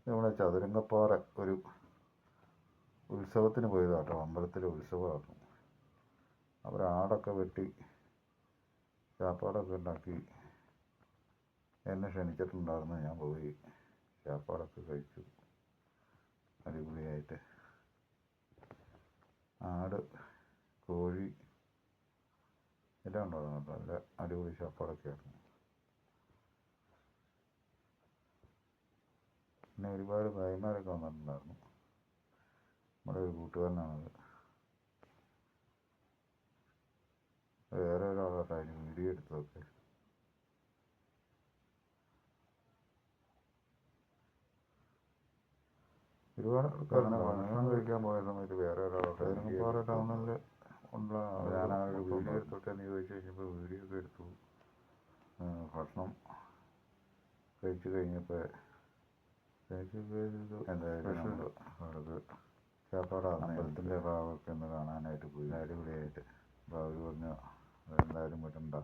നമ്മുടെ ചതുരംഗപ്പാറ ഒരു ഉത്സവത്തിന് പോയതാട്ടോ. അമ്പലത്തിലെ ഉത്സവമായിരുന്നു. അവർ ആടൊക്കെ വെട്ടി ചാപ്പാടൊക്കെ ഉണ്ടാക്കി എന്നെ ക്ഷണിച്ചിട്ടുണ്ടായിരുന്നു. ഞാൻ പോയി ചാപ്പാടൊക്കെ കഴിച്ചു. അടിപൊളിയായിട്ട് ആട്, കോഴി എല്ലാം ഉണ്ടായിരുന്നു കേട്ടോ. നല്ല അടിപൊളി ചാപ്പാടൊക്കെ ആയിരുന്നു. പിന്നെ ഒരുപാട് ഭായിമാരൊക്കെ വന്നിട്ടുണ്ടായിരുന്നു. നമ്മുടെ ഒരു കൂട്ടുകാരനാണത്. വേറെ ഒരാളാട്ടോ അതിന് വീഡിയോ എടുത്തതൊക്കെ. ഒരുപാട് ആൾക്കാരുണ്ട്. ഭക്ഷണം കഴിക്കാൻ പോയ സമയത്ത് വേറെ ഒരാളോട്ട് ചതുരംഗപ്പാറ ടൗണിൽ ഉള്ള ഞാനവരുടെ വീഡിയോ എടുത്തോട്ടെ എന്ന് ചോദിച്ചു കഴിഞ്ഞപ്പോൾ വീഡിയോ ഒക്കെ എടുത്തു. ഭക്ഷണം കഴിച്ചു കഴിഞ്ഞപ്പോൾ എന്തായാലും നമ്മൾ അവർക്ക് ചാപ്പാടാണ് അമ്പലത്തിൻ്റെ ഭാഗമൊക്കെ ഒന്ന് കാണാനായിട്ട് പോയി. അടിപൊളിയായിട്ട്. അപ്പോൾ അവർ പറഞ്ഞു അതെന്തായാലും വിടണ്ട,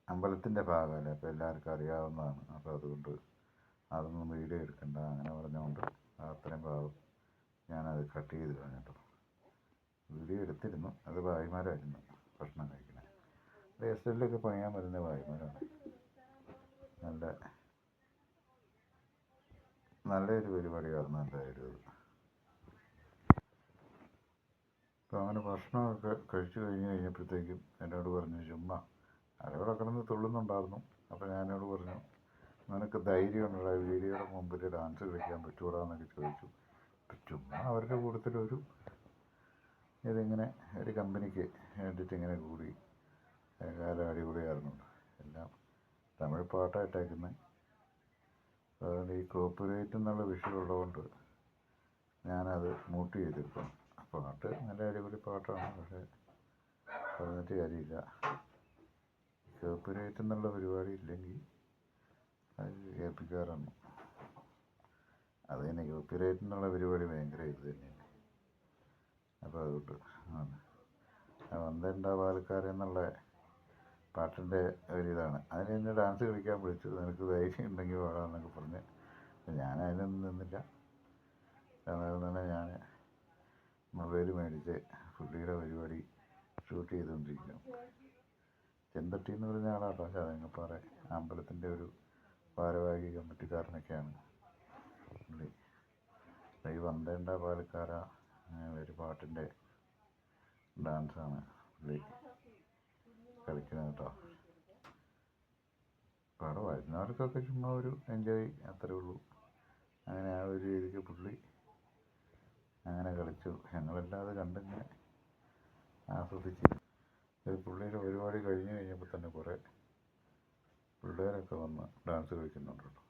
അമ്പലത്തിൻ്റെ ഭാഗമല്ലേ, അപ്പോൾ എല്ലാവർക്കും അറിയാവുന്നതാണ്, അപ്പോൾ അതുകൊണ്ട് അതൊന്നും വീഡിയോ എടുക്കണ്ട അങ്ങനെ പറഞ്ഞുകൊണ്ട് അത്രയും ഭാഗം ഞാനത് കട്ട് ചെയ്ത് കളഞ്ഞിട്ടോ. വീഡിയോ എടുത്തിരുന്നു. അത് ഭായിമാരായിരുന്നു ഭക്ഷണം കഴിക്കുന്നത്. എസ്റ്റേറ്റിലൊക്കെ പണിയാൻ വരുന്ന ഭായിമാരാണ്. നല്ലൊരു പരിപാടിയായിരുന്നു എന്തായാലും അത്. അപ്പോൾ അങ്ങനെ ഭക്ഷണമൊക്കെ കഴിച്ചു കഴിഞ്ഞപ്പോഴത്തേക്കും എന്നോട് പറഞ്ഞു, ചുമ്മാ അവിടെ കിടന്ന് തുള്ളുന്നുണ്ടായിരുന്നു. അപ്പോൾ ഞാനോട് പറഞ്ഞു, നിനക്ക് ധൈര്യം ഉണ്ടോ വീഡിയോയുടെ മുമ്പിൽ ഡാൻസ് കളിക്കാൻ പറ്റൂടാന്നൊക്കെ ചോദിച്ചു. ചുമ്മാ അവരുടെ കൂട്ടത്തിലൊരു ഇതിങ്ങനെ ഒരു കമ്പനിക്ക് വേണ്ടിയിട്ട് ഇങ്ങനെ കൂടി. കാലം അടിപൊളിയായിരുന്നു. എല്ലാം തമിഴ് പാട്ടായിട്ടേക്കുന്നത്. അതുകൊണ്ട് ഈ കോപ്പിറൈറ്റ് എന്നുള്ള വിഷയം ഉള്ളതുകൊണ്ട് ഞാനത് മ്യൂട്ട് ചെയ്തിരിക്കും. പാട്ട് നല്ല അടിപൊളി പാട്ടാണ്, പക്ഷേ പറഞ്ഞിട്ട് കാര്യമില്ല. കോപ്പിറൈറ്റ് എന്നുള്ള പരിപാടി ഇല്ലെങ്കിൽ അത് കേൾപ്പിക്കാറാണ്. അത് തന്നെ കോപ്പിറൈറ്റ് എന്നുള്ള പരിപാടി ഭയങ്കര ഇത് തന്നെയാണ്. അപ്പോൾ അതുകൊണ്ട് വന്ദേണ്ട പാലക്കാരൻ എന്നുള്ള പാട്ടിൻ്റെ ഒരിതാണ്. അതിന് എന്നെ ഡാൻസ് കളിക്കാൻ വിളിച്ചു. നിനക്ക് ധൈര്യം ഉണ്ടെങ്കിൽ പാടാമെന്നൊക്കെ പറഞ്ഞ്. ഞാൻ അതിനൊന്നും നിന്നില്ല. അന്നേരം തന്നെ ഞാൻ മൊബൈൽ മേടിച്ച് പുള്ളിയുടെ പരിപാടി ഷൂട്ട് ചെയ്തുകൊണ്ടിരിക്കുന്നു. ചെന്തട്ടി എന്ന് പറഞ്ഞ ആളാട്ടോ ചതുരംഗപ്പാറ അമ്പലത്തിൻ്റെ ഒരു ഭാരവാഹി കമ്മിറ്റിക്കാരനൊക്കെയാണ് പുള്ളി. ഈ വന്ദേണ്ട പാലക്കാര ഒരു പാട്ടിൻ്റെ ഡാൻസാണ് പുള്ളി കളിക്കുന്നത് കേട്ടോ. അപ്പോൾ അവിടെ വരുന്നവർക്കൊക്കെ ചുമ്മാ ഒരു എൻജോയ്, അത്രേ ഉള്ളൂ. അങ്ങനെ ആ ഒരു രീതിക്ക് പുള്ളി അങ്ങനെ കളിച്ചു. ഞങ്ങളെല്ലാതെ കണ്ടിങ്ങനെ ആസ്വദിച്ച്. പുള്ളിയുടെ പരിപാടി കഴിഞ്ഞ് കഴിഞ്ഞപ്പോൾ തന്നെ കുറേ പിള്ളേരൊക്കെ വന്ന് ഡാൻസ് കളിക്കുന്നുണ്ട് കേട്ടോ.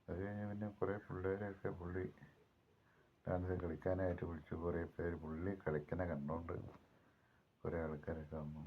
അത് കഴിഞ്ഞ് പിന്നെ കുറേ പിള്ളേരെയൊക്കെ പുള്ളി ഡാൻസ് കളിക്കാനായിട്ട് വിളിച്ചു. കുറേ പേര് പുള്ളി കളിക്കണ കണ്ടുകൊണ്ട് കുറേ ആൾക്കാരൊക്കെ വന്നു.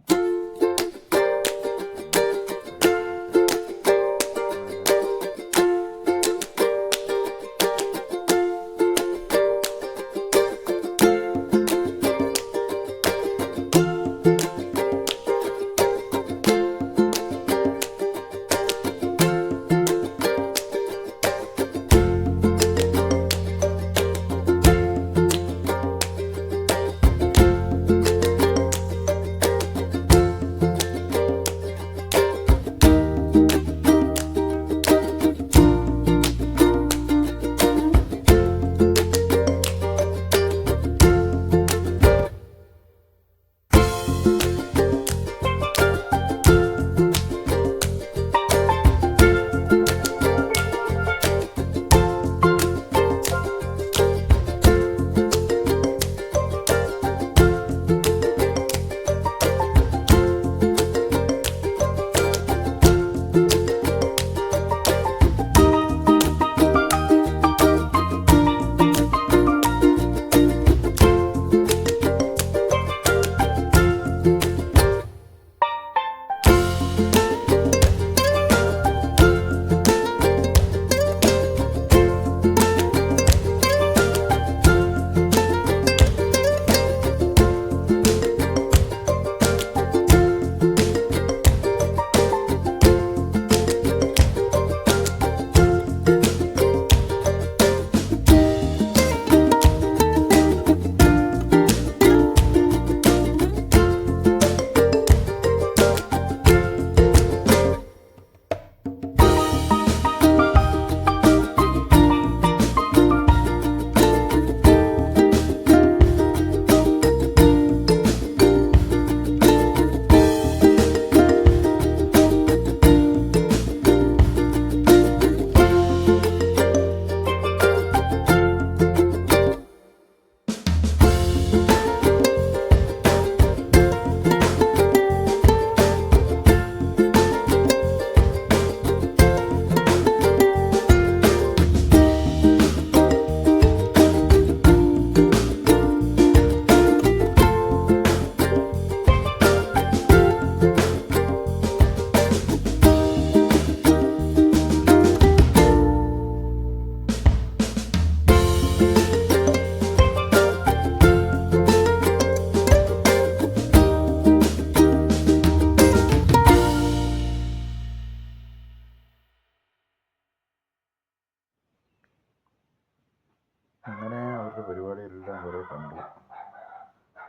പരിപാടിയെല്ലാം കുറേ കണ്ടു.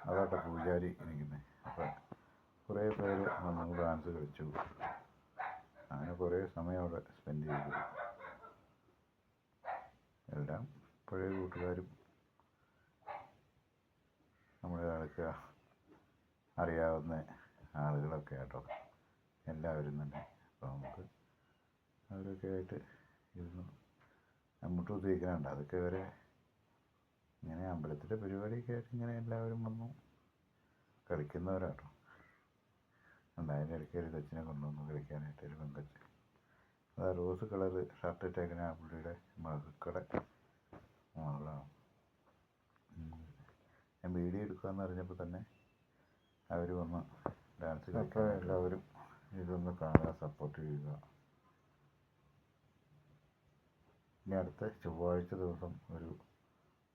അതാട്ടെ പൂജാരി ഇരിക്കുന്നത്. അപ്പം കുറേ പേര് വന്നു ഡാൻസ് കളിച്ചു. അങ്ങനെ കുറേ സമയം അവിടെ സ്പെൻഡ് ചെയ്തു. എല്ലാം പഴയ കൂട്ടുകാരും നമ്മുടെ ആൾക്ക് അറിയാവുന്ന ആളുകളൊക്കെ ആട്ടോ എല്ലാവരും തന്നെ. അപ്പോൾ നമുക്ക് അവരൊക്കെ ആയിട്ട് ഇരുന്നു അങ്ങോട്ട് ഉപയോഗിക്കാനുണ്ട്. അതൊക്കെ വരെ ഇങ്ങനെ അമ്പലത്തിലെ പരിപാടിയൊക്കെ ആയിട്ട് ഇങ്ങനെ എല്ലാവരും വന്നു കളിക്കുന്നവരാട്ടോ. അതിൻ്റെ ഇടയ്ക്ക് ഒരു കൊച്ചിനെ കൊണ്ടുവന്നു കളിക്കാനായിട്ട്, ഒരു പെങ്കൊച്ച്. അത് റോസ് കളറ് ഷർട്ട് ഇട്ടേക്കുന്ന ആ പുള്ളിയുടെ മക്കളുടെ മകളാണ്. ഞാൻ വീഡിയോ എടുക്കാമെന്ന് അറിഞ്ഞപ്പോൾ തന്നെ അവർ വന്ന് ഡാൻസ് കളിക്കാൻ. എല്ലാവരും ഇതൊന്ന് കാണുക, സപ്പോർട്ട് ചെയ്യുക. ഇനി അടുത്ത ചൊവ്വാഴ്ച ദിവസം ഒരു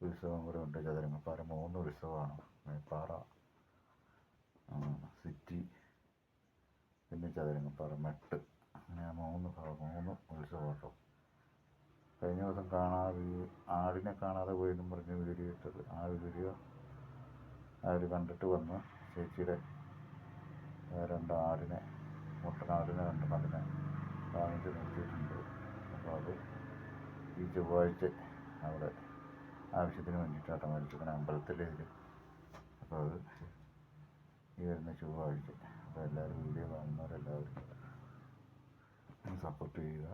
ഉത്സവം കൂടെ ഉണ്ട്. ചതുരംഗപ്പാറ 3 ഉത്സവമാണ്. മേപ്പാറ, സിറ്റി, പിന്നെ ചതുരംഗപ്പാറ മെട്ട്, അങ്ങനെ 3 ഉത്സവം കേട്ടോ. കഴിഞ്ഞ ദിവസം ആടിനെ കാണാതെ പോയെന്നും പറഞ്ഞ് വീഡിയോ ഇട്ടത്, ആ വീഡിയോ അവർ കണ്ടിട്ട് വന്ന് ചേച്ചിയുടെ 2 ആടിനെ, മുട്ടനാടിനെ 2 അതിനെ വാങ്ങിച്ച് നിർത്തിയിട്ടുണ്ട്. അപ്പോൾ അത് ഈ ചൊവ്വാഴ്ച അവിടെ ആവശ്യത്തിന് വേണ്ടിയിട്ടാട്ടോ മേടിച്ചിരിക്കുന്ന അമ്പലത്തിലെ ഇതിൽ. അപ്പോൾ അത് ഈ വരുന്ന ചൊവ്വാഴ്ച. അപ്പോൾ എല്ലാവരും വീഡിയോ കാണുന്നവരെല്ലാവരും സപ്പോർട്ട് ചെയ്യുക.